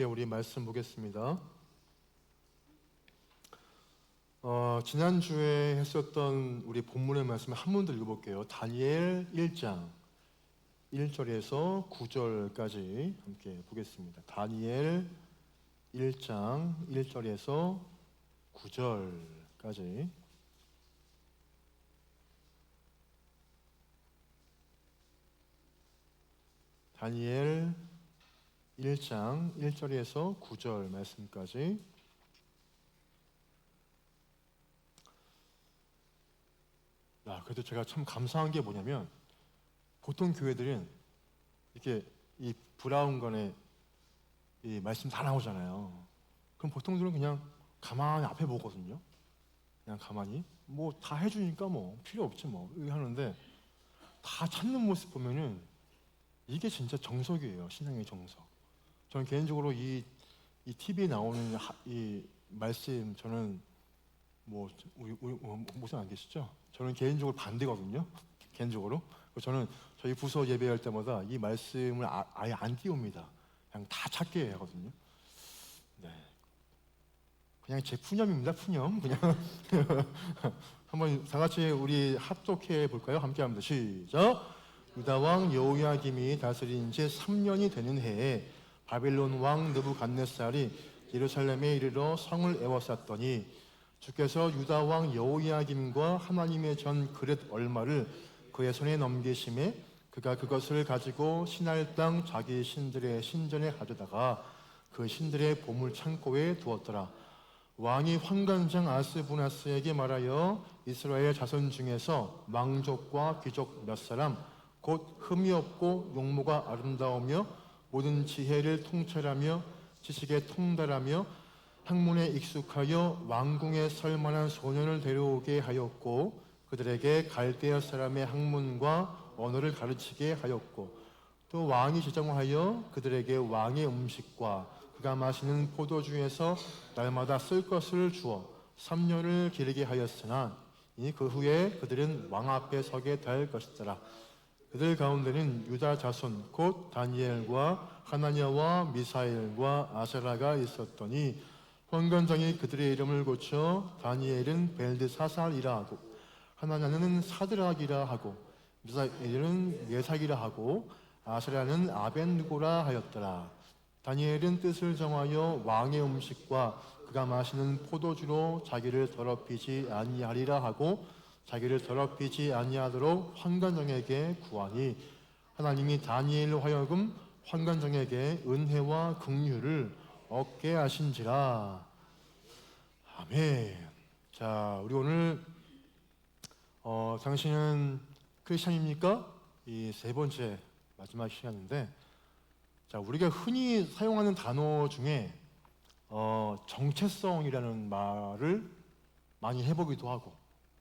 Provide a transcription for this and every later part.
함께 우리 말씀 보겠습니다. 지난주에 했었던 우리 본문의 말씀을 한 번 더 읽어볼게요. 다니엘 1장 1절에서 9절까지 함께 보겠습니다. 다니엘 1장 1절에서 9절까지. 다니엘 1장 1절에서 9절 말씀까지. 그래도 제가 참 감사한 게 뭐냐면, 보통 교회들은 이렇게 이 브라운관에 이 말씀 다 나오잖아요. 그럼 보통들은 그냥 가만히 앞에 보거든요. 그냥 가만히 뭐 다 해주니까 뭐 필요 없지 뭐 이렇게 하는데, 다 찾는 모습 보면은 이게 진짜 정석이에요. 신앙의 정석. 저는 개인적으로 이 TV에 나오는 이 말씀, 저는 우리 목사 안 계시죠? 저는 개인적으로 반대거든요. 개인적으로. 저는 저희 부서 예배할 때마다 이 말씀을 아예 안 띄웁니다. 그냥 다 찾게 하거든요. 네. 그냥 제 푸념입니다. 푸념. 그냥 한번 다 같이 우리 합독해 볼까요? 함께 합니다. 시작. 유다 왕 여호야김이 다스린 지 3년이 되는 해에 바벨론 왕 느부갓네살이 예루살렘에 이르러 성을 에워쌌더니 주께서 유다 왕 여호야김과 하나님의 전 그릇 얼마를 그의 손에 넘기심에 그가 그것을 가지고 시날 땅 자기 신들의 신전에 가져다가 그 신들의 보물 창고에 두었더라. 왕이 환관장 아스부나스에게 말하여 이스라엘 자손 중에서 왕족과 귀족 몇 사람 곧 흠이 없고 용모가 아름다우며 모든 지혜를 통찰하며 지식에 통달하며 학문에 익숙하여 왕궁에 설 만한 소년을 데려오게 하였고 그들에게 갈대아 사람의 학문과 언어를 가르치게 하였고 또 왕이 지정하여 그들에게 왕의 음식과 그가 마시는 포도주에서 날마다 쓸 것을 주어 3년을 기르게 하였으나 이니 그 후에 그들은 왕 앞에 서게 될 것이더라. 그들 가운데는 유다 자손 곧 다니엘과 하나냐와 미사엘과 아세라가 있었더니 환관장이 그들의 이름을 고쳐 다니엘은 벨드사살이라 하고 하나냐는 사드락이라 하고 미사엘은 메삭이라 하고 아세라는 아벤누고라 하였더라. 다니엘은 뜻을 정하여 왕의 음식과 그가 마시는 포도주로 자기를 더럽히지 아니하리라 하고 자기를 더럽히지 아니하도록 환관장에게 구하니 하나님이 다니엘로 하여금 환관장에게 은혜와 긍휼을 얻게 하신지라. 아멘. 자, 우리 오늘 당신은 크리스찬입니까? 이 세 번째 마지막 시간인데, 자, 우리가 흔히 사용하는 단어 중에 정체성이라는 말을 많이 해보기도 하고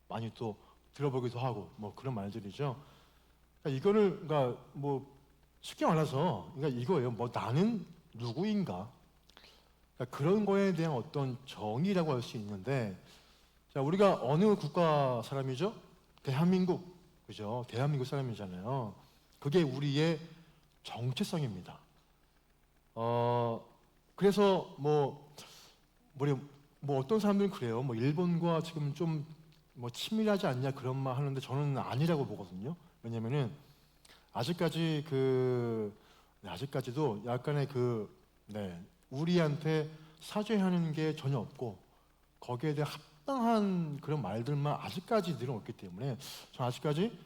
많이 또 들어보기도 하고 뭐 그런 말들이죠. 그러니까 이거를 뭐 쉽게 말해서 이거예요. 뭐 나는 누구인가? 그러니까 그런 거에 대한 어떤 정의라고 할 수 있는데, 자, 우리가 어느 국가 사람이죠? 대한민국, 그죠? 대한민국 사람이잖아요. 그게 우리의 정체성입니다. 그래서 뭐 어떤 사람들은 그래요. 뭐 일본과 지금 좀 뭐 친밀하지 않냐 그런 말 하는데 저는 아니라고 보거든요. 왜냐면은 아직까지도 약간의 우리한테 사죄하는 게 전혀 없고 거기에 대해 합당한 그런 말들만 아직까지 늘어없기 때문에 저는 아직까지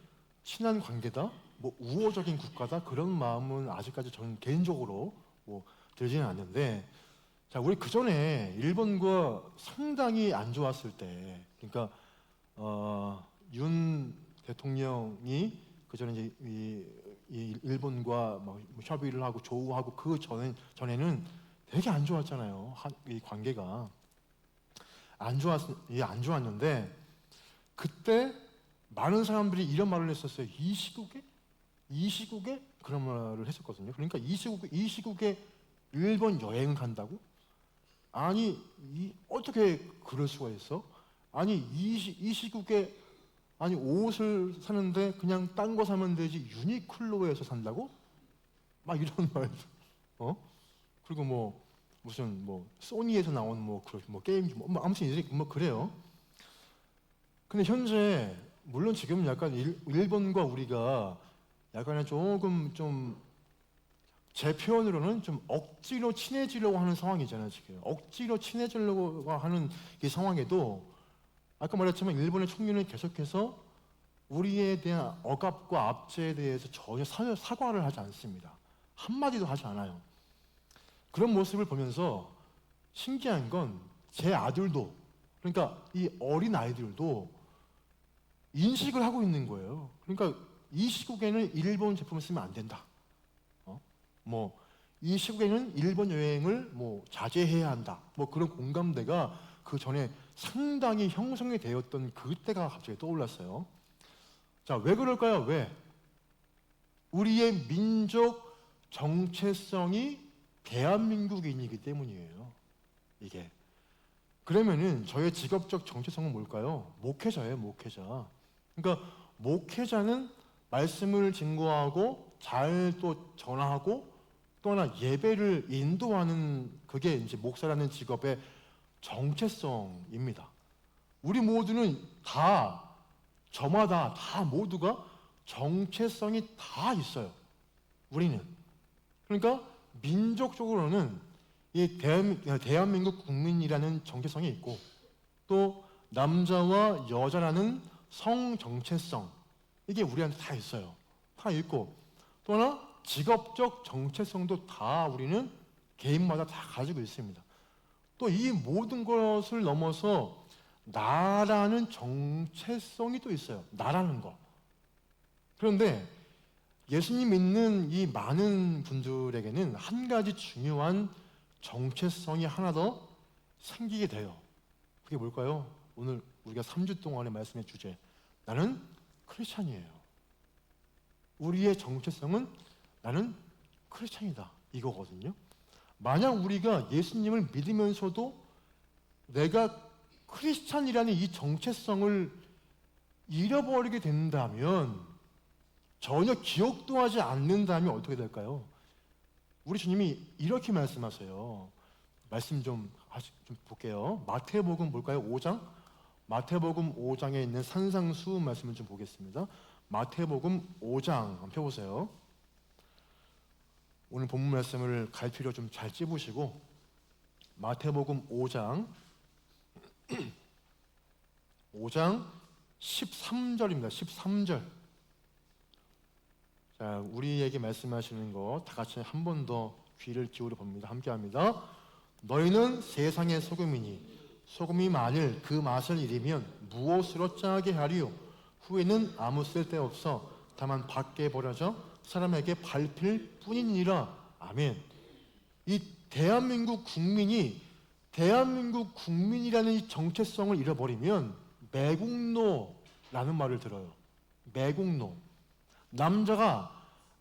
친한 관계다, 뭐 우호적인 국가다 그런 마음은 아직까지 저는 개인적으로 뭐 들지는 않는데, 자, 우리 그 전에 일본과 상당히 안 좋았을 때, 그러니까 윤 대통령이 그 전에 이제 이 일본과 뭐 협의를 하고 조우하고 그 전에는 되게 안 좋았잖아요. 이 관계가 안 좋았는데 그때 많은 사람들이 이런 말을 했었어요. 이 시국에 그런 말을 했었거든요. 그러니까 이 시국에 일본 여행 간다고? 아니 어떻게 그럴 수가 있어? 아니 이 시국에 아니 옷을 사는데 그냥 딴 거 사면 되지 유니클로에서 산다고? 막 이런 말도. 그리고 뭐 무슨 뭐 소니에서 나온 뭐 그런 뭐 게임 뭐 아무튼 이제 뭐 그래요. 근데 현재 물론 지금 약간 일본과 우리가 약간은 조금 좀 제 표현으로는 좀 억지로 친해지려고 하는 상황이잖아요. 지금 억지로 친해지려고 하는 이 상황에도 아까 말했지만 일본의 총리는 계속해서 우리에 대한 억압과 압제에 대해서 전혀 사과를 하지 않습니다. 한마디도 하지 않아요. 그런 모습을 보면서 신기한 건 제 아들도, 그러니까 이 어린 아이들도 인식을 하고 있는 거예요. 그러니까 이 시국에는 일본 제품을 쓰면 안 된다. 뭐 이 시국에는 일본 여행을 뭐 자제해야 한다. 뭐 그런 공감대가 그 전에 상당히 형성이 되었던 그때가 갑자기 떠올랐어요. 자, 왜 그럴까요? 왜? 우리의 민족 정체성이 대한민국인이기 때문이에요. 이게. 그러면은 저의 직업적 정체성은 뭘까요? 목회자예요, 목회자. 그러니까 목회자는 말씀을 증거하고 잘 또 전하고 또 하나 예배를 인도하는 그게 이제 목사라는 직업의 정체성입니다. 우리 모두는 다 저마다 다 모두가 정체성이 다 있어요. 우리는. 그러니까 민족적으로는 이 대한민국 국민이라는 정체성이 있고 또 남자와 여자라는 성 정체성 이게 우리한테 다 있어요. 다 있고 또 하나 직업적 정체성도 다 우리는 개인마다 다 가지고 있습니다. 또 이 모든 것을 넘어서 나라는 정체성이 또 있어요. 나라는 거. 그런데 예수님 믿는 이 많은 분들에게는 한 가지 중요한 정체성이 하나 더 생기게 돼요. 그게 뭘까요? 오늘 우리가 3주 동안의 말씀의 주제. 나는 크리스찬이에요. 우리의 정체성은 나는 크리스찬이다. 이거거든요. 만약 우리가 예수님을 믿으면서도 내가 크리스찬이라는 이 정체성을 잃어버리게 된다면 전혀 기억도 하지 않는다면 어떻게 될까요? 우리 주님이 이렇게 말씀하세요. 말씀 좀 볼게요. 마태복음 볼까요? 5장? 마태복음 5장에 있는 산상수 말씀을 좀 보겠습니다. 마태복음 5장 한번 펴보세요. 오늘 본문 말씀을 갈피로 좀 잘 찝으시고 마태복음 5장 5장 13절입니다. 13절. 자, 우리에게 말씀하시는 거 다 같이 한 번 더 귀를 기울여 봅니다. 함께 합니다. 너희는 세상의 소금이니 소금이 만일 그 맛을 잃으면 무엇으로 짜게 하리요? 후에는 아무 쓸데없어 다만 밖에 버려져 사람에게 밟힐 뿐이니라. 아멘. 이 대한민국 국민이라는 이 정체성을 잃어버리면 매국노라는 말을 들어요. 매국노.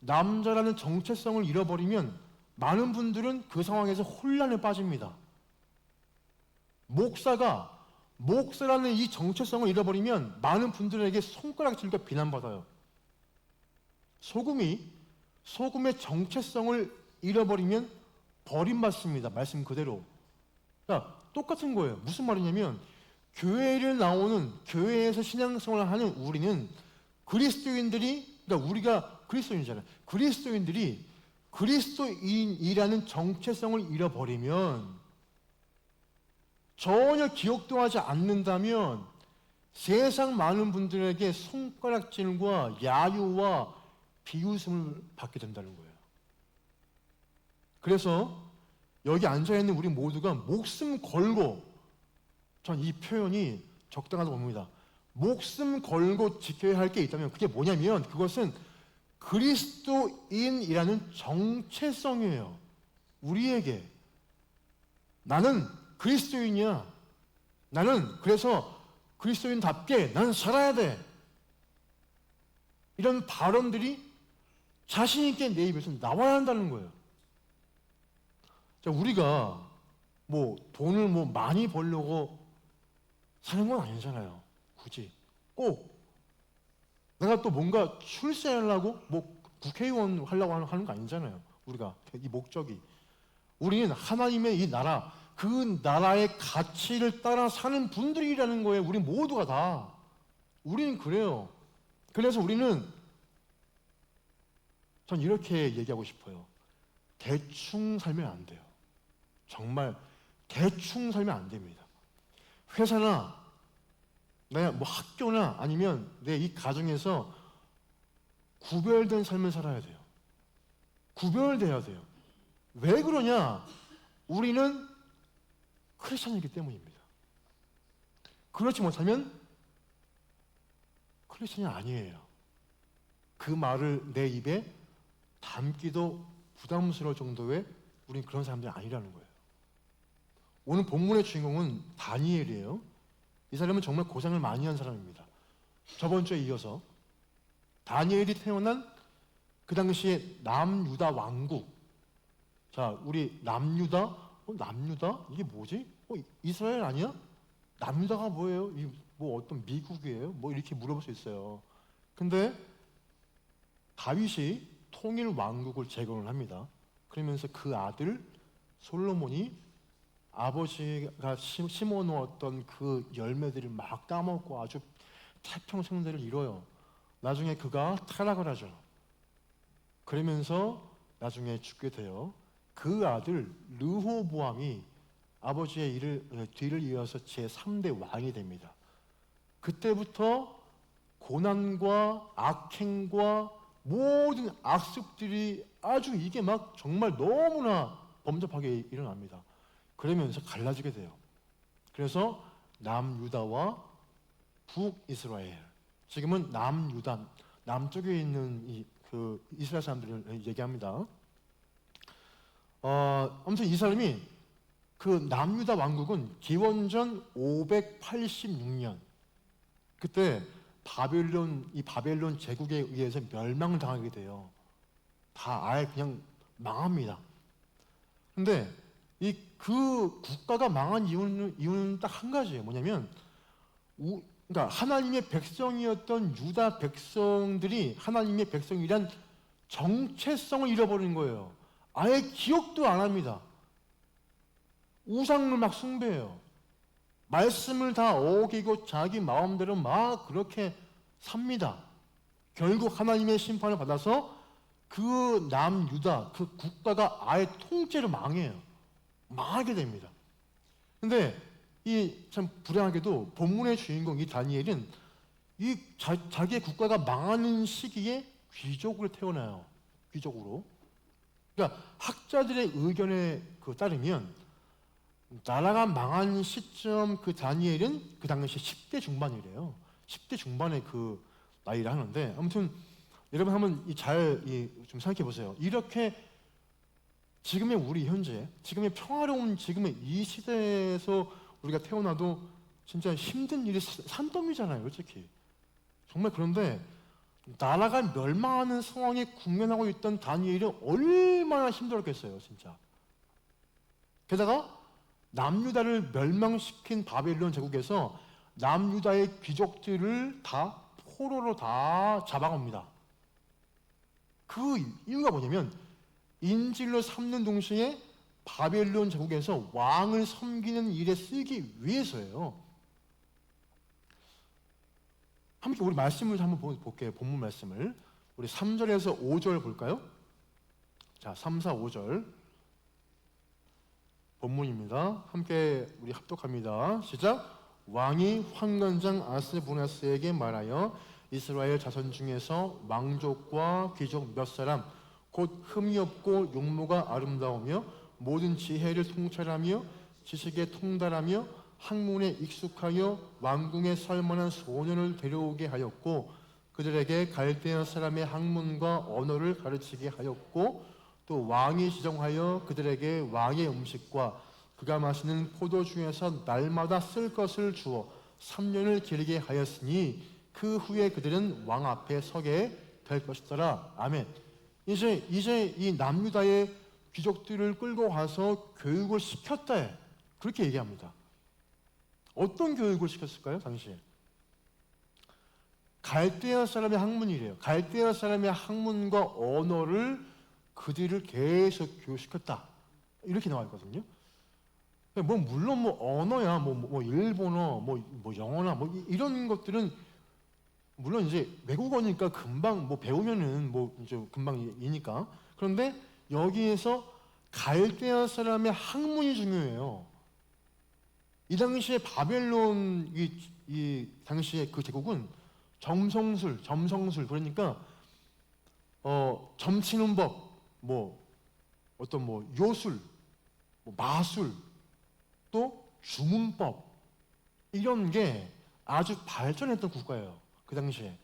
남자라는 정체성을 잃어버리면 많은 분들은 그 상황에서 혼란에 빠집니다. 목사라는 이 정체성을 잃어버리면 많은 분들에게 손가락질과 비난받아요. 소금의 정체성을 잃어버리면 버림받습니다. 말씀 그대로. 그러니까 똑같은 거예요. 무슨 말이냐면 교회에서 신앙생활을 하는 우리는 그러니까 우리가 그리스도인이잖아요. 그리스도인들이 그리스도인이라는 정체성을 잃어버리면 전혀 기억도 하지 않는다면 세상 많은 분들에게 손가락질과 야유와 비웃음을 받게 된다는 거예요. 그래서 여기 앉아있는 우리 모두가 목숨 걸고, 전 이 표현이 적당하다고 봅니다. 목숨 걸고 지켜야 할 게 있다면 그게 뭐냐면 그것은 그리스도인이라는 정체성이에요. 우리에게. 나는 그리스도인이야. 나는 그래서 그리스도인답게 나는 살아야 돼. 이런 발언들이 자신 있게 내 입에서 나와야 한다는 거예요. 자, 우리가 뭐 돈을 뭐 많이 벌려고 사는 건 아니잖아요. 굳이 꼭 내가 또 뭔가 출세하려고 뭐 국회의원 하려고 하는 거 아니잖아요. 우리가 이 목적이 우리는 하나님의 이 나라, 그 나라의 가치를 따라 사는 분들이라는 거예요. 우리 모두가 다. 우리는 그래요. 그래서 우리는 전 이렇게 얘기하고 싶어요. 대충 살면 안 돼요. 정말 대충 살면 안 됩니다. 회사나 내 뭐 학교나 아니면 내 이 가정에서 구별된 삶을 살아야 돼요. 구별돼야 돼요. 왜 그러냐? 우리는 크리스천이기 때문입니다. 그렇지 못하면 크리스천이 아니에요. 그 말을 내 입에 담기도 부담스러울 정도의 우린 그런 사람들이 아니라는 거예요. 오늘 본문의 주인공은 다니엘이에요. 이 사람은 정말 고생을 많이 한 사람입니다. 저번 주에 이어서 다니엘이 태어난 그 당시에 남유다 왕국. 자, 우리 남유다? 남유다? 이게 뭐지? 이스라엘 아니야? 남유다가 뭐예요? 뭐 어떤 미국이에요? 뭐 이렇게 물어볼 수 있어요. 근데 다윗이 통일 왕국을 재건을 합니다. 그러면서 그 아들 솔로몬이 아버지가 심어 놓았던 그 열매들을 막 따먹고 아주 태평성대를 이뤄요. 나중에 그가 타락을 하죠. 그러면서 나중에 죽게 돼요. 그 아들 르호보암이 아버지의 뒤를 이어서 제3대 왕이 됩니다. 그때부터 고난과 악행과 모든 악습들이 아주 이게 막 정말 너무나 범접하게 일어납니다. 그러면서 갈라지게 돼요. 그래서 남유다와 북이스라엘, 지금은 남유다, 남쪽에 있는 그 이스라엘 사람들을 얘기합니다. 아무튼 이 사람이 그 남유다 왕국은 기원전 586년 그때 바벨론 제국에 의해서 멸망을 당하게 돼요. 다 아예 그냥 망합니다. 근데 그 국가가 망한 이유는 딱 한 가지예요. 뭐냐면 그러니까 하나님의 백성이었던 유다 백성들이 하나님의 백성이란 정체성을 잃어버린 거예요. 아예 기억도 안 합니다. 우상을 막 숭배해요. 말씀을 다 어기고 자기 마음대로 막 그렇게 삽니다. 결국 하나님의 심판을 받아서 그 남유다, 그 국가가 아예 통째로 망해요. 망하게 됩니다. 근데 이 참 불행하게도 본문의 주인공 이 다니엘은 자기의 국가가 망하는 시기에 귀족으로 태어나요. 귀족으로. 그러니까 학자들의 의견에 따르면 나라가 망한 시점 그 다니엘은 그 당시 10대 중반이래요. 10대 중반의 그 나이를 하는데 아무튼 여러분 한번 좀 생각해 보세요. 이렇게 지금의 우리 현재, 지금의 평화로운 지금의 이 시대에서 우리가 태어나도 진짜 힘든 일이 산더미잖아요, 솔직히. 정말 그런데 나라가 멸망하는 상황에 국면하고 있던 다니엘이 얼마나 힘들었겠어요, 진짜. 게다가 남유다를 멸망시킨 바벨론 제국에서 남유다의 귀족들을 다 포로로 다 잡아갑니다. 그 이유가 뭐냐면 인질로 삼는 동시에 바벨론 제국에서 왕을 섬기는 일에 쓰기 위해서예요. 함께 우리 말씀을 한번 볼게요. 본문 말씀을. 우리 3절에서 5절 볼까요? 자, 3, 4, 5절 본문입니다. 함께 우리 합독합니다. 시작. 왕이 환관장 아스보나스에게 말하여 이스라엘 자손 중에서 왕족과 귀족 몇 사람 곧 흠이 없고 용모가 아름다우며 모든 지혜를 통찰하며 지식에 통달하며 학문에 익숙하여 왕궁에 살만한 소년을 데려오게 하였고 그들에게 갈대아 사람의 학문과 언어를 가르치게 하였고 또 왕이 지정하여 그들에게 왕의 음식과 그가 마시는 포도주에서 날마다 쓸 것을 주어 3년을 기르게 하였으니 그 후에 그들은 왕 앞에 서게 될 것이더라. 아멘. 이제 이 남유다의 귀족들을 끌고 와서 교육을 시켰다. 그렇게 얘기합니다. 어떤 교육을 시켰을까요, 당시에? 갈대아 사람의 학문이래요. 갈대아 사람의 학문과 언어를 그들을 계속 교육시켰다. 이렇게 나와 있거든요. 뭐 물론 뭐 언어야 뭐 일본어 뭐 영어나 뭐 이런 것들은 물론 이제 외국어니까 금방 뭐 배우면은 뭐 이제 금방 이니까. 그런데 여기에서 갈대아 사람의 학문이 중요해요. 이 당시에 바벨론 이 당시에 그 제국은 점성술 그러니까 점치는 법, 뭐 어떤 뭐 요술, 뭐 마술, 또 주문법 이런 게 아주 발전했던 국가예요. 그 당시에.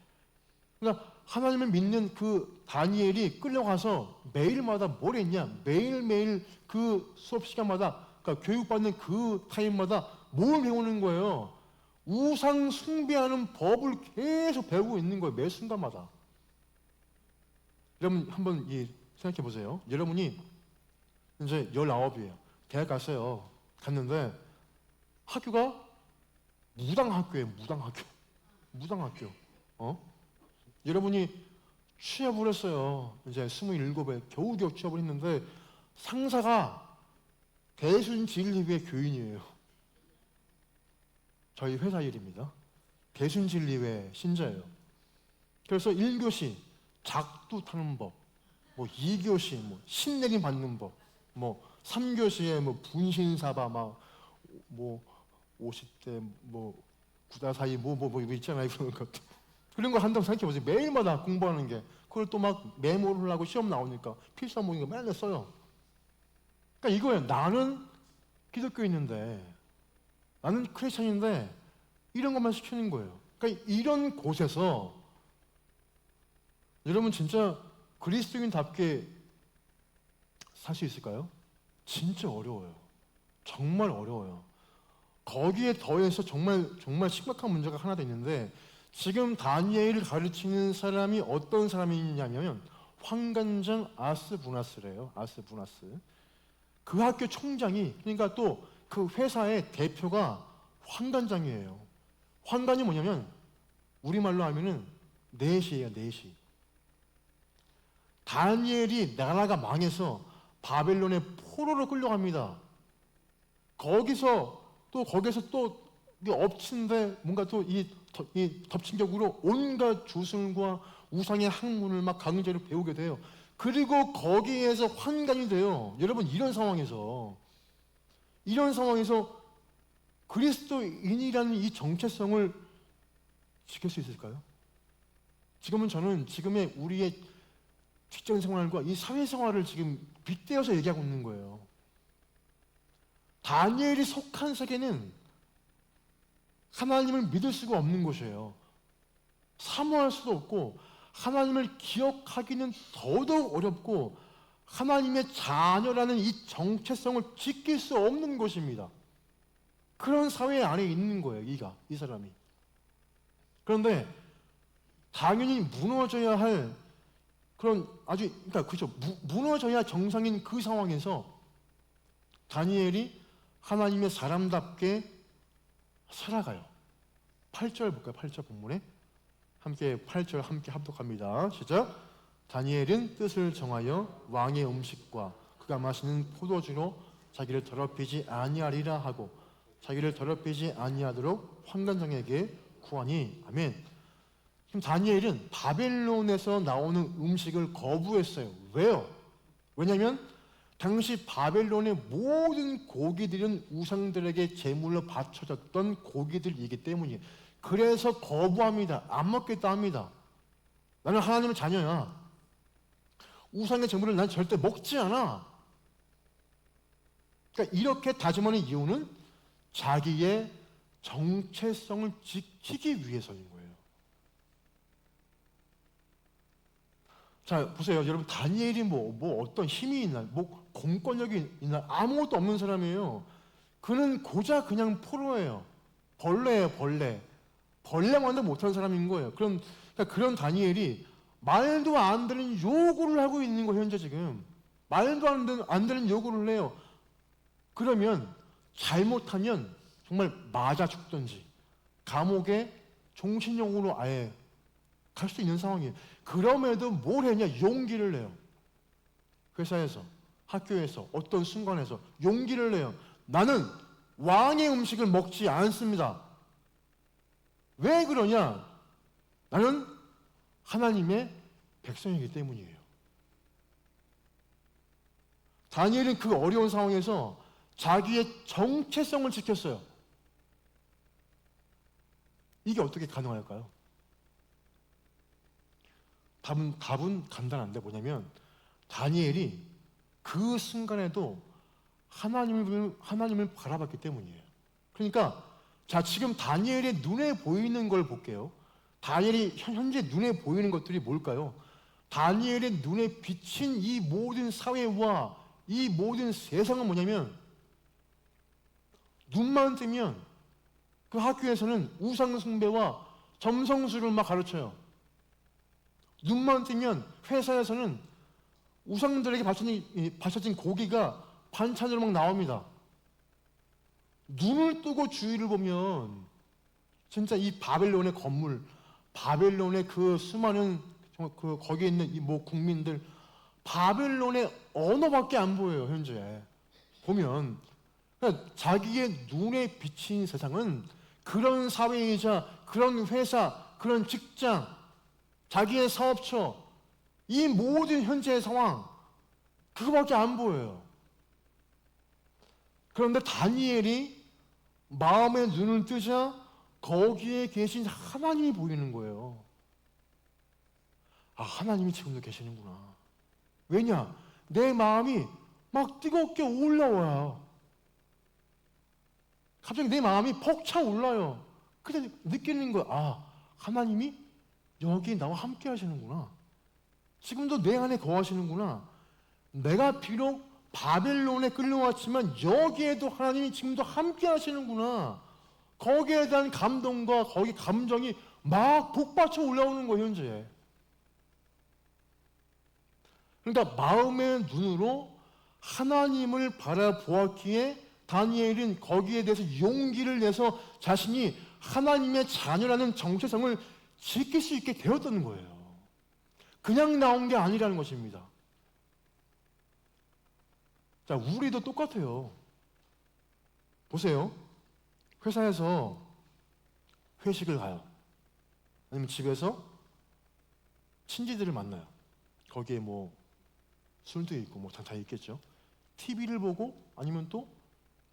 그러니까 하나님을 믿는 그 다니엘이 끌려가서 매일마다 뭘 했냐? 매일매일 그 수업 시간마다 그러니까 교육받는 그 타임마다 뭘 배우는 거예요? 우상 숭배하는 법을 계속 배우고 있는 거예요. 매 순간마다. 여러분 한번 생각해 보세요. 여러분이 이제 19이에요. 대학 갔어요. 갔는데 학교가 무당학교예요. 무당학교. 여러분이 취업을 했어요. 이제 27에 겨우겨우 취업을 했는데 상사가 대순진리회 교인이에요. 저희 회사 일입니다. 대순진리회 신자예요. 그래서 1교시 작두 타는 법, 뭐 2교시 뭐 신내림 받는 법, 뭐 3교시에 뭐 분신사바 뭐 50대 뭐 구다사이 뭐 이거 있잖아요. 그런 것도. 그런 걸 한다고 생각해보세요. 매일마다 공부하는 게. 그걸 또 막 메모를 하고 시험 나오니까 필사 모임을 맨날 써요. 그러니까 이거예요. 나는 기독교인인데, 나는 크리스천인데 이런 것만 시키는 거예요. 그러니까 이런 곳에서 여러분 진짜 그리스도인답게 살 수 있을까요? 진짜 어려워요. 정말 어려워요. 거기에 더해서 정말 심각한 문제가 하나 더 있는데 지금 다니엘을 가르치는 사람이 어떤 사람이냐면 환관장 아스부나스래요. 아스부나스. 그 학교 총장이 그러니까 또 그 회사의 대표가 환관장이에요. 환관이 뭐냐면 우리말로 하면은 내시예요. 내시. 다니엘이 나라가 망해서 바벨론의 포로로 끌려갑니다. 거기서 또 엎친데 뭔가 또 이 덮친 격으로 온갖 주술과 우상의 학문을 막 강제로 배우게 돼요. 그리고 거기에서 환관이 돼요. 여러분 이런 상황에서 그리스도인이라는 이 정체성을 지킬 수 있을까요? 지금은 저는 지금의 우리의 직장 생활과 이 사회 생활을 지금 빗대어서 얘기하고 있는 거예요. 다니엘이 속한 세계는 하나님을 믿을 수가 없는 곳이에요. 사모할 수도 없고 하나님을 기억하기는 더더욱 어렵고 하나님의 자녀라는 이 정체성을 지킬 수 없는 곳입니다. 그런 사회 안에 있는 거예요. 이 사람이. 그런데 당연히 무너져야 할 그런 그러니까 그죠. 무너져야 정상인 그 상황에서 다니엘이 하나님의 사람답게 살아가요. 8절 볼까요? 8절 본문에 함께 8절 함께 합독합니다. 시작. 다니엘은 뜻을 정하여 왕의 음식과 그가 마시는 포도주로 자기를 더럽히지 아니하리라 하고 자기를 더럽히지 아니하도록 환관장에게 구하니. 아멘. 지금 다니엘은 바벨론에서 나오는 음식을 거부했어요. 왜요? 왜냐하면 당시 바벨론의 모든 고기들은 우상들에게 제물로 바쳐졌던 고기들이기 때문이에요. 그래서 거부합니다. 안 먹겠다 합니다. 나는 하나님의 자녀야. 우상의 제물을 난 절대 먹지 않아. 그러니까 이렇게 다짐하는 이유는 자기의 정체성을 지키기 위해서인 거예요. 자, 보세요. 여러분, 다니엘이 뭐 어떤 힘이 있나, 뭐 공권력이 있나, 아무것도 없는 사람이에요. 그는 고작 그냥 포로예요. 벌레예요, 벌레. 벌레만도 못하는 사람인 거예요. 그러니까 그런 다니엘이 말도 안 되는 요구를 하고 있는 거예요, 현재 지금. 말도 안 되는 요구를 해요. 그러면 잘못하면 정말 맞아 죽든지 감옥에 종신형으로 아예 갈 수 있는 상황이에요. 그럼에도 뭘 했냐? 용기를 내요. 회사에서 학교에서 어떤 순간에서 용기를 내요. 나는 왕의 음식을 먹지 않습니다. 왜 그러냐? 나는 하나님의 백성이기 때문이에요. 다니엘은 그 어려운 상황에서 자기의 정체성을 지켰어요. 이게 어떻게 가능할까요? 답은 간단한데 뭐냐면 다니엘이 그 순간에도 하나님을 바라봤기 때문이에요. 그러니까 자, 지금 다니엘의 눈에 보이는 걸 볼게요. 다니엘이 현재 눈에 보이는 것들이 뭘까요? 다니엘의 눈에 비친 이 모든 사회와 이 모든 세상은 뭐냐면 눈만 뜨면 그 학교에서는 우상 숭배와 점성술을 막 가르쳐요. 눈만 뜨면 회사에서는 우상들에게 바쳐진 고기가 반찬으로 막 나옵니다. 눈을 뜨고 주위를 보면 진짜 이 바벨론의 건물, 바벨론의 그 수많은 그 거기에 있는 이 뭐 국민들, 바벨론의 언어밖에 안 보여요. 현재 보면 그러니까 자기의 눈에 비친 세상은 그런 사회이자 그런 회사, 그런 직장, 자기의 사업처, 이 모든 현재의 상황 그거밖에 안 보여요. 그런데 다니엘이 마음의 눈을 뜨자 거기에 계신 하나님이 보이는 거예요. 아, 하나님이 지금도 계시는구나. 왜냐? 내 마음이 막 뜨겁게 올라와요. 갑자기 내 마음이 벅차올라요. 그때 느끼는 거야. 아, 하나님이 여기 나와 함께 하시는구나. 지금도 내 안에 거하시는구나. 내가 비록 바벨론에 끌려왔지만 여기에도 하나님이 지금도 함께 하시는구나. 거기에 대한 감동과 거기 감정이 막 북받쳐 올라오는 거예요, 현재. 그러니까 마음의 눈으로 하나님을 바라보았기에 다니엘은 거기에 대해서 용기를 내서 자신이 하나님의 자녀라는 정체성을 지킬 수 있게 되었던 거예요. 그냥 나온 게 아니라는 것입니다. 자, 우리도 똑같아요. 보세요. 회사에서 회식을 가요. 아니면 집에서 친지들을 만나요. 거기에 뭐 술도 있고 뭐 다 있겠죠. TV를 보고 아니면 또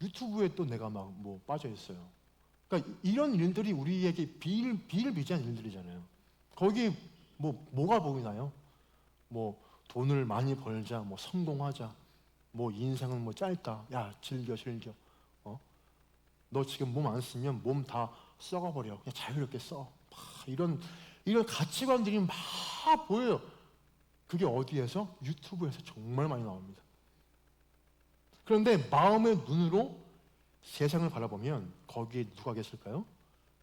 유튜브에 또 내가 막 뭐 빠져 있어요. 그러니까 이런 일들이 우리에게 비일비재한 일들이잖아요. 거기 뭐가 보이나요? 뭐 돈을 많이 벌자, 뭐 성공하자, 뭐 인생은 뭐 짧다. 야, 즐겨. 너 지금 몸 안 쓰면 몸 다 썩어버려. 그냥 자유롭게 써. 이런 가치관들이 막 보여요. 그게 어디에서? 유튜브에서 정말 많이 나옵니다. 그런데 마음의 눈으로 세상을 바라보면 거기에 누가 계실까요?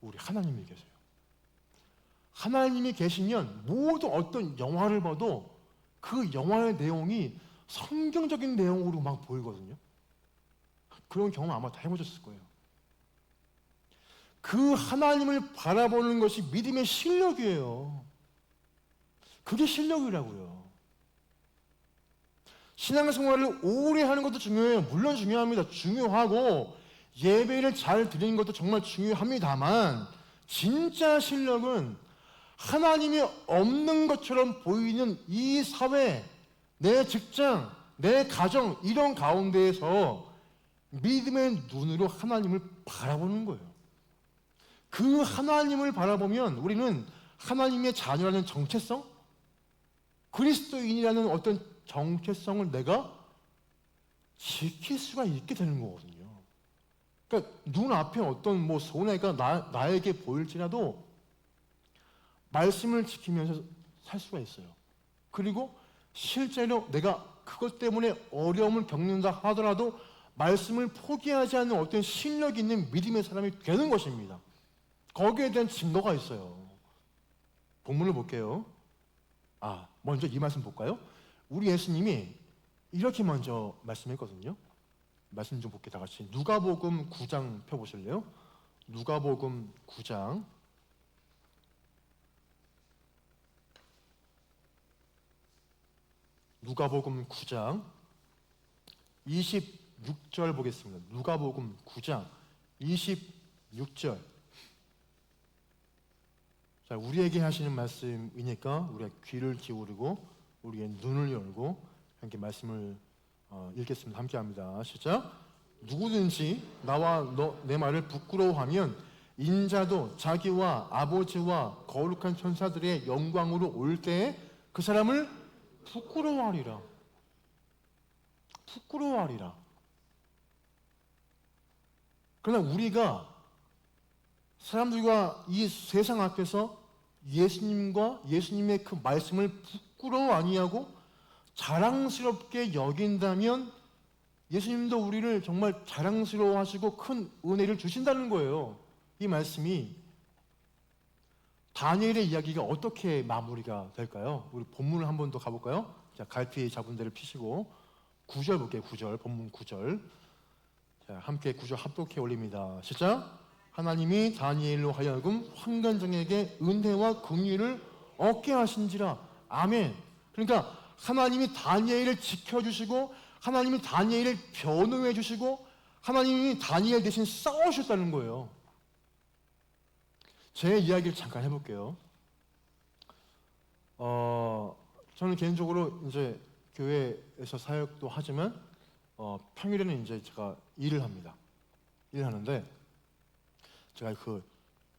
우리 하나님이 계세요. 하나님이 계시면 모두 어떤 영화를 봐도 그 영화의 내용이 성경적인 내용으로 막 보이거든요. 그런 경험 아마 다 해보셨을 거예요. 그 하나님을 바라보는 것이 믿음의 실력이에요. 그게 실력이라고요. 신앙생활을 오래 하는 것도 중요해요. 물론 중요합니다. 중요하고 예배를 잘 드리는 것도 정말 중요합니다만 진짜 실력은 하나님이 없는 것처럼 보이는 이 사회, 내 직장, 내 가정 이런 가운데에서 믿음의 눈으로 하나님을 바라보는 거예요. 그 하나님을 바라보면 우리는 하나님의 자녀라는 정체성, 그리스도인이라는 어떤 정체성을 내가 지킬 수가 있게 되는 거거든요. 그러니까 눈앞에 어떤 뭐 손해가 나에게 보일지라도 말씀을 지키면서 살 수가 있어요. 그리고 실제로 내가 그것 때문에 어려움을 겪는다 하더라도 말씀을 포기하지 않는 어떤 실력 있는 믿음의 사람이 되는 것입니다. 거기에 대한 증거가 있어요. 본문을 볼게요. 먼저 이 말씀 볼까요? 우리 예수님이 이렇게 먼저 말씀했거든요. 말씀 좀 볼게요. 다 같이. 누가복음 9장 펴보실래요? 누가복음 9장. 누가복음 9장 26절 보겠습니다. 누가복음 9장 26절. 자, 우리에게 하시는 말씀이니까 우리가 귀를 기울이고 우리의 눈을 열고 함께 말씀을 읽겠습니다. 함께 합니다. 시작. 누구든지 나와 내 말을 부끄러워하면 인자도 자기와 아버지와 거룩한 천사들의 영광으로 올 때에 그 사람을 부끄러워하리라. 부끄러워하리라. 그러나 우리가 사람들과 이 세상 앞에서 예수님과 예수님의 그 말씀을 부끄러워 아니하고 자랑스럽게 여긴다면 예수님도 우리를 정말 자랑스러워하시고 큰 은혜를 주신다는 거예요. 이 말씀이 다니엘의 이야기가 어떻게 마무리가 될까요? 우리 본문을 한 번 더 가볼까요? 자, 갈피 잡은 데를 피시고 9절 볼게요. 9절, 본문 9절. 자, 함께 9절 합독해 올립니다. 시작. 하나님이 다니엘로 하여금 환관장에게 은혜와 긍휼을 얻게 하신지라. 아멘. 그러니까 하나님이 다니엘을 지켜주시고 하나님이 다니엘을 변호해 주시고 하나님이 다니엘 대신 싸우셨다는 거예요. 제 이야기를 잠깐 해볼게요. 저는 개인적으로 이제 교회에서 사역도 하지만 평일에는 이제 제가 일을 합니다. 일을 하는데 제가 그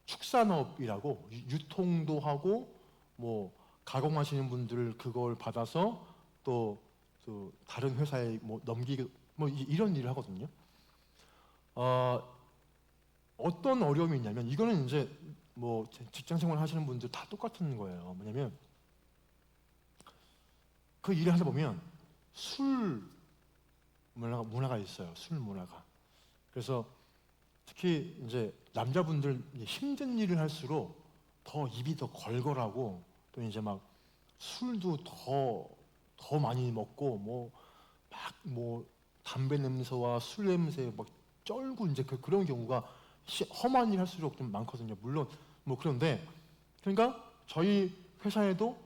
축산업이라고 유통도 하고 뭐 가공하시는 분들 그걸 받아서 또 다른 회사에 뭐 넘기고 뭐 이런 일을 하거든요. 어떤 어려움이 있냐면 이거는 이제 뭐 직장생활 하시는 분들 다 똑같은 거예요. 뭐냐면 그 일을 하다 보면 술 문화가 있어요. 술 문화가. 그래서 특히 이제 남자분들 힘든 일을 할수록 더 입이 더 걸걸하고 또 이제 막 술도 더 많이 먹고 뭐 담배 냄새와 술 냄새 막 쩔고 이제 그런 경우가 험한 일 할수록 좀 많거든요. 물론 뭐 그런데 그러니까 저희 회사에도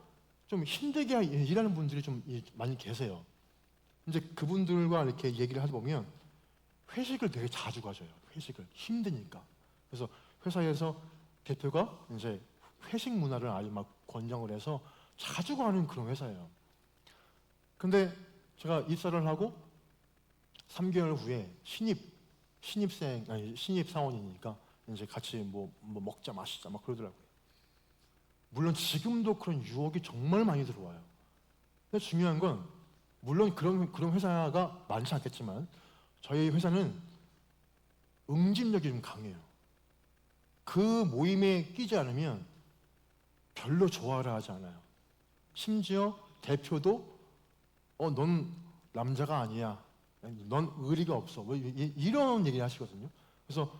좀 힘들게 일하는 분들이 좀 많이 계세요. 이제 그분들과 이렇게 얘기를 하다 보면 회식을 되게 자주 가져요. 회식을 힘드니까. 그래서 회사에서 대표가 이제 회식 문화를 아주 막 권장을 해서 자주 가는 그런 회사예요. 근데 제가 입사를 하고 3개월 후에 신입 사원이니까 이제 같이 뭐 먹자 마시자 막 그러더라고요. 물론 지금도 그런 유혹이 정말 많이 들어와요. 근데 중요한 건 물론 그런 회사가 많지 않겠지만 저희 회사는 응집력이 좀 강해요. 그 모임에 끼지 않으면 별로 좋아를 하지 않아요. 심지어 대표도 넌 남자가 아니야. 넌 의리가 없어. 뭐 이런 얘기 하시거든요. 그래서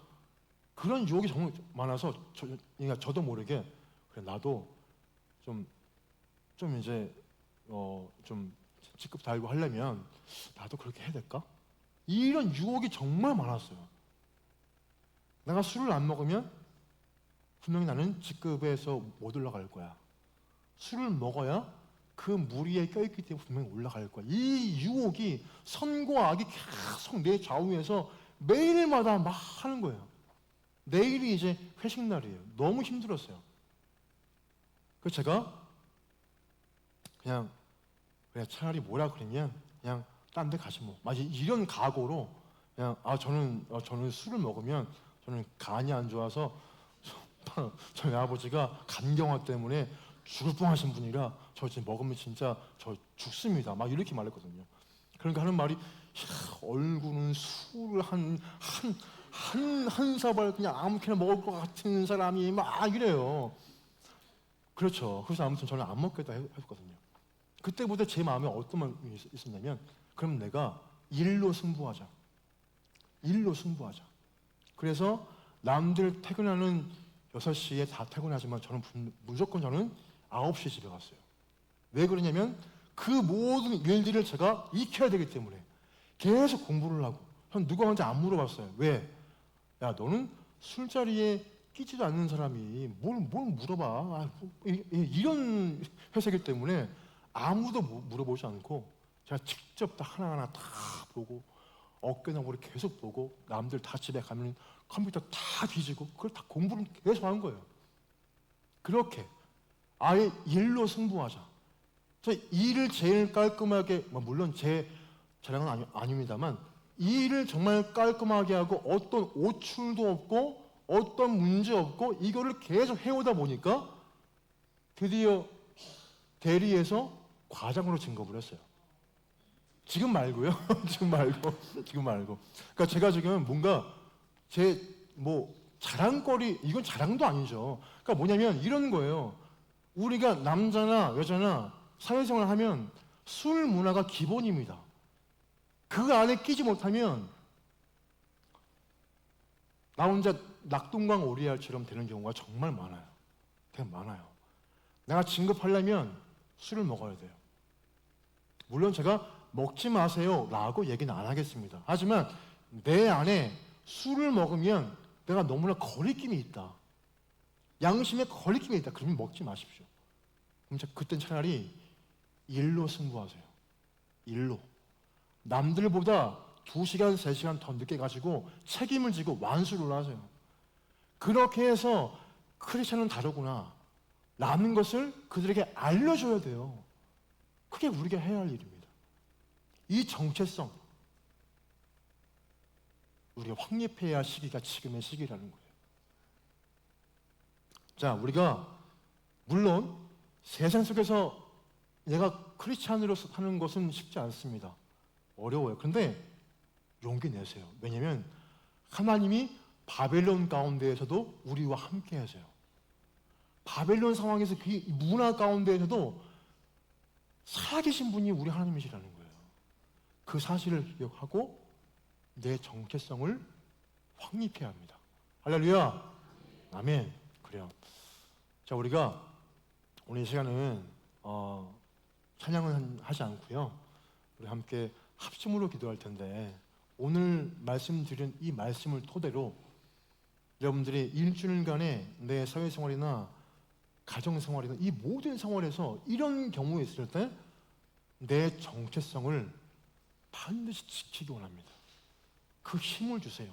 그런 유혹이 정말 많아서 그러니까 저도 모르게 그래, 나도 좀 이제 좀 직급 달고 하려면 나도 그렇게 해야 될까? 이런 유혹이 정말 많았어요. 내가 술을 안 먹으면 분명히 나는 직급에서 못 올라갈 거야. 술을 먹어야 그 무리에 껴있기 때문에 분명히 올라갈 거야. 이 유혹이 선과 악이 계속 내 좌우에서 매일마다 막 하는 거예요. 내일이 이제 회식 날이에요. 너무 힘들었어요. 그래서 제가 그냥 차라리 뭐라 그러면 그냥 딴 데 가시 뭐. 이런 각오로 그냥 저는 술을 먹으면 저는 간이 안 좋아서 저희 아버지가 간경화 때문에 죽을 뻔하신 분이라 저 지금 먹으면 진짜 저 죽습니다. 막 이렇게 말했거든요. 그러니까 하는 말이 얼굴은 술을 한 사발 그냥 아무렇게나 먹을 것 같은 사람이 막 이래요. 그렇죠. 그래서 아무튼 저는 안 먹겠다 했거든요. 그때부터 제 마음에 어떤 마음이 있었냐면 그럼 내가 일로 승부하자. 일로 승부하자. 그래서 남들 퇴근하는 6시에 다 퇴근하지만 저는 무조건 9시에 집에 갔어요. 왜 그러냐면 그 모든 일들을 제가 익혀야 되기 때문에 계속 공부를 하고 전 누구한테 안 물어봤어요. 왜? 야 너는 술자리에 끼지도 않는 사람이 뭘 물어봐. 이런 회사이기 때문에 아무도 물어보지 않고 제가 직접 다 하나하나 다 보고 어깨나 머리 계속 보고 남들 다 집에 가면 컴퓨터 다 뒤지고 그걸 다 공부를 계속 하는 거예요. 그렇게 아예 일로 승부하자. 그래서 일을 제일 깔끔하게, 물론 제 자랑은 아닙니다만 이 일을 정말 깔끔하게 하고 어떤 오출도 없고 어떤 문제 없고 이거를 계속 해오다 보니까 드디어 대리에서 과장으로 진급을 했어요. 지금 말고요. 지금 말고. 그러니까 제가 지금 뭔가 제 자랑거리, 이건 자랑도 아니죠. 그러니까 뭐냐면 이런 거예요. 우리가 남자나 여자나 사회생활을 하면 술 문화가 기본입니다. 그 안에 끼지 못하면 나 혼자 낙동강 오리알처럼 되는 경우가 정말 많아요. 되게 많아요. 내가 진급하려면 술을 먹어야 돼요. 물론 제가 먹지 마세요 라고 얘기는 안 하겠습니다. 하지만 내 안에 술을 먹으면 내가 너무나 거리낌이 있다. 양심에 거리낌이 있다. 그러면 먹지 마십시오. 그럼 그땐 차라리 일로 승부하세요. 일로. 남들보다 2시간, 3시간 더 늦게 가지고 책임을 지고 완수를 하세요. 그렇게 해서 크리스천은 다르구나 라는 것을 그들에게 알려줘야 돼요. 그게 우리가 해야 할 일입니다. 이 정체성, 우리가 확립해야 할 시기가 지금의 시기라는 거예요. 자, 우리가 물론 세상 속에서 내가 크리스찬으로 사는 것은 쉽지 않습니다. 어려워요. 그런데 용기 내세요. 왜냐하면 하나님이 바벨론 가운데에서도 우리와 함께 하세요. 바벨론 상황에서 그 문화 가운데에서도 살아계신 분이 우리 하나님이시라는 거예요. 그 사실을 기억하고 내 정체성을 확립해야 합니다. 할렐루야. 아멘. 그래요. 자, 우리가 오늘 이 시간은 찬양은 하지 않고요. 우리 함께 합심으로 기도할 텐데 오늘 말씀드린 이 말씀을 토대로 여러분들이 일주일간의 내 사회생활이나 가정생활이나 이 모든 생활에서 이런 경우에 있을 때 내 정체성을 반드시 지키기 원합니다. 그 힘을 주세요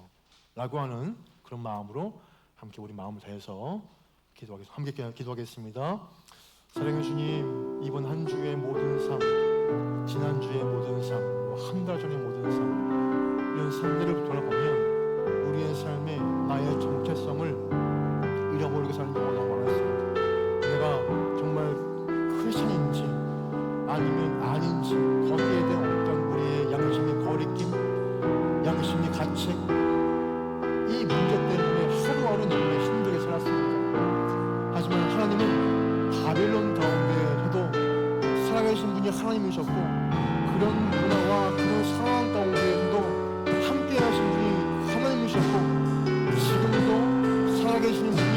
라고 하는 그런 마음으로 함께 우리 마음을 다해서 함께 기도하겠습니다. 사랑해 주님, 이번 한 주의 모든 삶, 지난주의 모든 삶, 한 달 전의 모든 삶, 이런 삶들을 돌아보면 우리의 삶에 나의 정체성을 잃어버리고 사는 경우가 많았습니다. 내가 정말 크리스천인지 아니면 아닌지 거기에 대한 어떤 우리의 양심의 거리낌, 양심의 가책, 이 문제 때문에 하루하루 너무나 힘들게 살았습니다. 하지만 하나님은 바벨론 가운데에서도 살아계신 분이 하나님이셨고 그런 문화와 그런 상황 가운데에서도 함께 하신 분이 하나님이셨고 지금도 살아계시는 분이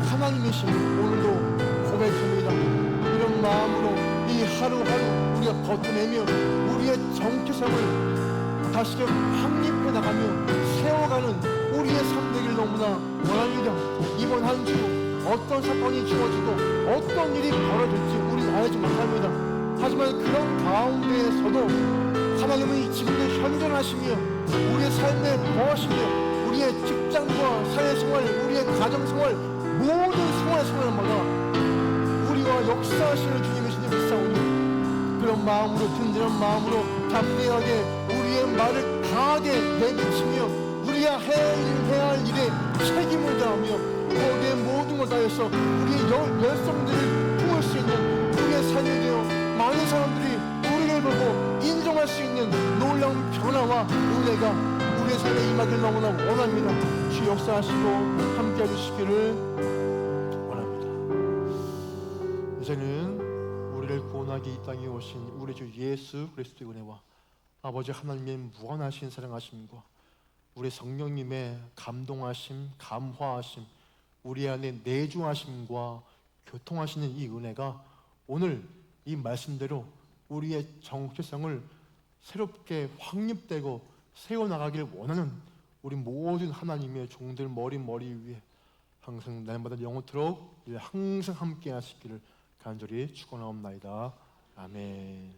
하나님이심을 오늘도 고백합니다. 이런 마음으로 이 하루하루 우리가 버텨내며 우리의 정체성을 다시금 확립해 나가며 세워가는 우리의 삶 되길 너무나 원합니다. 이번 한 주 어떤 사건이 주어지고 어떤 일이 벌어질지 우리는 알지 못합니다. 하지만 그런 가운데에서도 하나님은 지금도 현존하시며 우리의 삶에 거하시며 우리의 직장과 사회생활, 우리의 가정생활, 모든 생활마다 우리와 역사하시는 주님이시니 믿사오니 그런 마음으로, 든든한 마음으로 담대하게 우리의 말을 다하게 내비치며 우리가 해야 할 일에 책임을 다하며 거기에 모든 걸 다해서 우리의 열성들을 품을 수 있는 우리의 삶이 되어 많은 사람들이 우리를 보고 인정할 수 있는 놀라운 변화와 은혜가 우리의 삶에 임하길 너무나 원합니다. 주 역사하시고 함께 해주시기를 원합니다. 이제는 우리를 구원하기 이 땅에 오신 우리 주 예수 그리스도의 은혜와 아버지 하나님의 무한하신 사랑하심과 우리 성령님의 감동하심, 감화하심, 우리 안에 내주하심과 교통하시는 이 은혜가 오늘 이 말씀대로 우리의 정체성을 새롭게 확립되고 세워나가길 원하는 우리 모든 하나님의 종들 머리 위에 항상 날마다 영원토록 항상 함께 하시기를 간절히 축원하옵나이다. 아멘.